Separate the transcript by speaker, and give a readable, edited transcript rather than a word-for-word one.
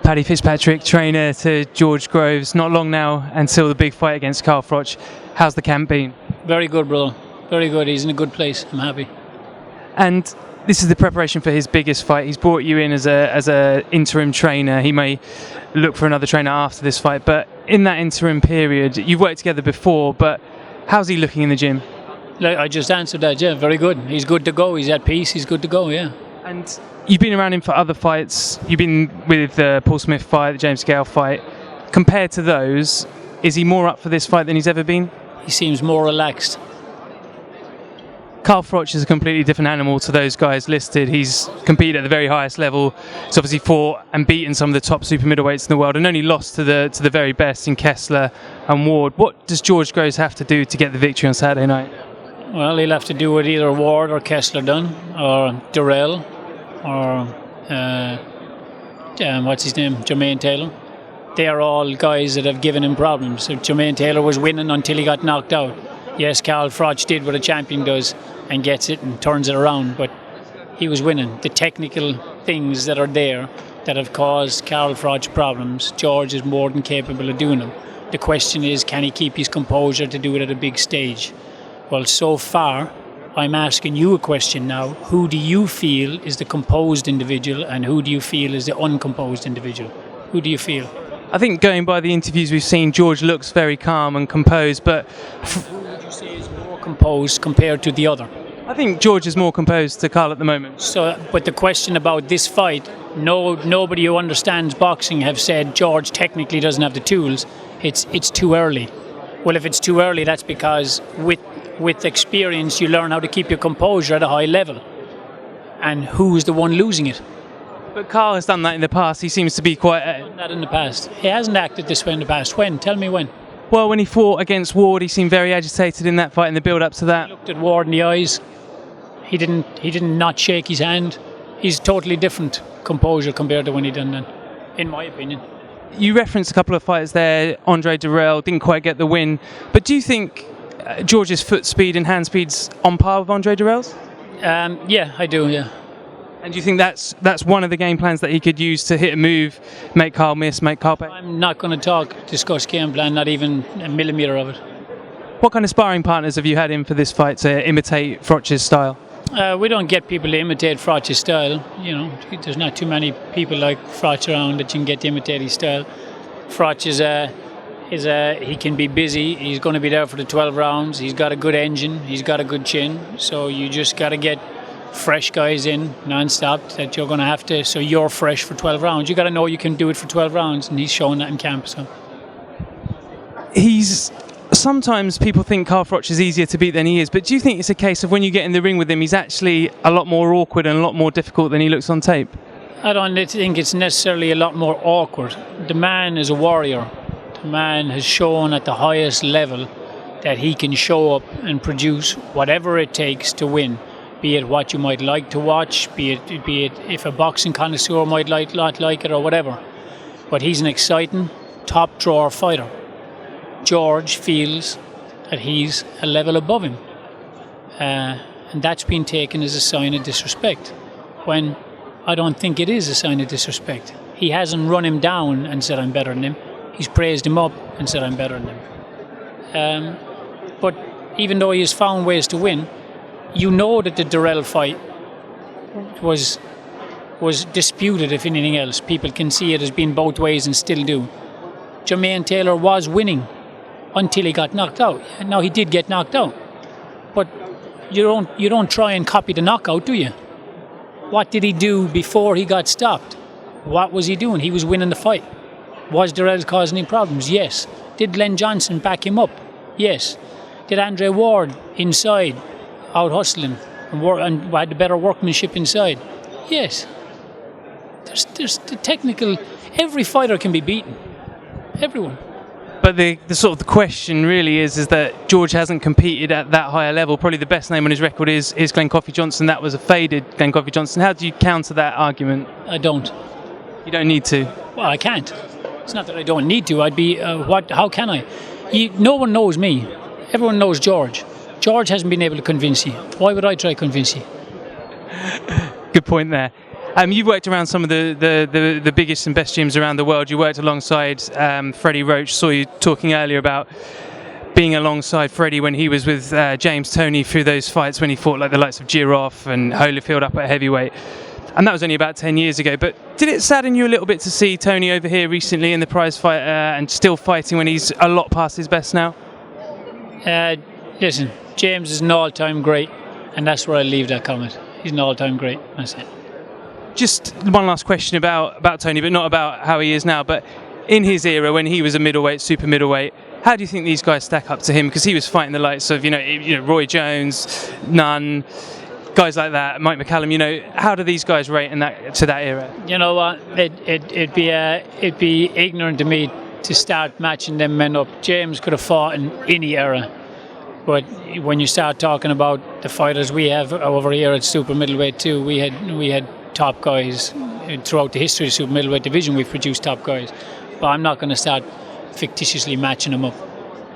Speaker 1: Paddy Fitzpatrick, trainer to George Groves. Not long now until the big fight against Carl Froch. How's the camp been?
Speaker 2: Very good, brother. Very good. He's in a good place. I'm happy.
Speaker 1: And this is the preparation for his biggest fight. He's brought you in as a interim trainer. He may look for another trainer after this fight, but in that interim period, you've worked together before, but how's he looking in the gym?
Speaker 2: Like I just answered that, yeah, very good. He's good to go. He's at peace. He's good to go, yeah.
Speaker 1: And you've been around him for other fights. You've been with the Paul Smith fight, the James Gale fight. Compared to those, is he more up for this fight than he's ever been?
Speaker 2: He seems more relaxed.
Speaker 1: Carl Froch is a completely different animal to those guys listed. He's competed at the very highest level. He's obviously fought and beaten some of the top super middleweights in the world and only lost to the very best in Kessler and Ward. What does George Groves have to do to get the victory on Saturday night?
Speaker 2: Well, he'll have to do what either Ward or Kessler done, or Durrell, or what's his name, Jermaine Taylor. They are all guys that have given him problems. So Jermaine Taylor was winning until he got knocked out. Yes, Carl Froch did what a champion does and gets it and turns it around, but he was winning. The technical things that are there that have caused Carl Froch problems, George is more than capable of doing them. The question is, can he keep his composure to do it at a big stage? Well, so far, I'm asking you a question now. Who do you feel is the composed individual and who do you feel is the uncomposed individual? Who do you feel?
Speaker 1: I think going by the interviews we've seen, George looks very calm and composed, but
Speaker 2: who would you say is more composed compared to the other?
Speaker 1: I think George is more composed to Carl at the moment.
Speaker 2: So, but the question about this fight, nobody who understands boxing have said George technically doesn't have the tools. It's too early. Well, if it's too early, that's because with experience you learn how to keep your composure at a high level. And who's the one losing it?
Speaker 1: But Carl has done that in the past. He seems to be quite...
Speaker 2: Done that in the past. He hasn't acted this way in the past. When? Tell me when.
Speaker 1: Well, when he fought against Ward, he seemed very agitated in that fight in the build-up to that.
Speaker 2: He looked at Ward in the eyes. He didn't not shake his hand. He's totally different composure compared to when he done that, in my opinion.
Speaker 1: You referenced a couple of fighters there. Andre Durrell didn't quite get the win. But do you think George's foot speed and hand speed's on par with Andre Durrell's?
Speaker 2: Yeah, I do, yeah.
Speaker 1: And do you think that's one of the game plans that he could use to hit a move, make Carl miss, make Carl pay?
Speaker 2: I'm not going to discuss game plan, not even a millimetre of it.
Speaker 1: What kind of sparring partners have you had in for this fight to imitate Froch's style?
Speaker 2: We don't get people to imitate Froch's style. You know, there's not too many people like Froch around that you can get to imitate his style. Froch he can be busy. He's going to be there for the 12 rounds. He's got a good engine. He's got a good chin. So you just got to get fresh guys in non-stop that you're going to have to, so you're fresh for 12 rounds. You got to know you can do it for 12 rounds, and he's showing that in camp. So
Speaker 1: sometimes people think Carl Froch is easier to beat than he is, but do you think it's a case of when you get in the ring with him, he's actually a lot more awkward and a lot more difficult than he looks on tape?
Speaker 2: I don't think it's necessarily a lot more awkward. The man is a warrior. The man has shown at the highest level that he can show up and produce whatever it takes to win. Be it what you might like to watch, be it if a boxing connoisseur might not like it or whatever. But he's an exciting, top drawer fighter. George feels that he's a level above him. And that's been taken as a sign of disrespect, when I don't think it is a sign of disrespect. He hasn't run him down and said, I'm better than him. He's praised him up and said, I'm better than him. But even though he has found ways to win, you know that the Durrell fight was disputed, if anything else. People can see it as being both ways and still do. Jermaine Taylor was winning until he got knocked out. Now, he did get knocked out. But you don't try and copy the knockout, do you? What did he do before he got stopped? What was he doing? He was winning the fight. Was Durrell causing him problems? Yes. Did Glenn Johnson back him up? Yes. Did Andre Ward inside out hustling and had the better workmanship inside? Yes. There's the technical. Every fighter can be beaten. Everyone.
Speaker 1: But the sort of the question really is that George hasn't competed at that higher level. Probably the best name on his record is Glenn Coffey Johnson. That was a faded Glenn Coffey Johnson. How do you counter that argument?
Speaker 2: I don't.
Speaker 1: You don't need to?
Speaker 2: Well, I can't. It's not that I don't need to. I'd be, how can I? No one knows me. Everyone knows George. George hasn't been able to convince you. Why would I try to convince you?
Speaker 1: Good point there. You've worked around some of the biggest and best gyms around the world. You worked alongside Freddie Roach. Saw you talking earlier about being alongside Freddie when he was with James Toney through those fights when he fought like the likes of Giroff and Holyfield up at heavyweight. And that was only about 10 years ago. But did it sadden you a little bit to see Toney over here recently in the prize fight and still fighting when he's a lot past his best now?
Speaker 2: Listen, James is an all-time great, and that's where I leave that comment. He's an all-time great. That's it.
Speaker 1: Just one last question about Toney, but not about how he is now. But in his era, when he was a middleweight, super middleweight, how do you think these guys stack up to him? Because he was fighting the likes of, Roy Jones, Nunn, guys like that, Mike McCallum. How do these guys rate in that era?
Speaker 2: You know what? It'd be ignorant of me to start matching them men up. James could have fought in any era, but when you start talking about the fighters we have over here at super middleweight too, we had top guys throughout the history of the super middleweight division. We've produced top guys, but I'm not going to start fictitiously matching them up.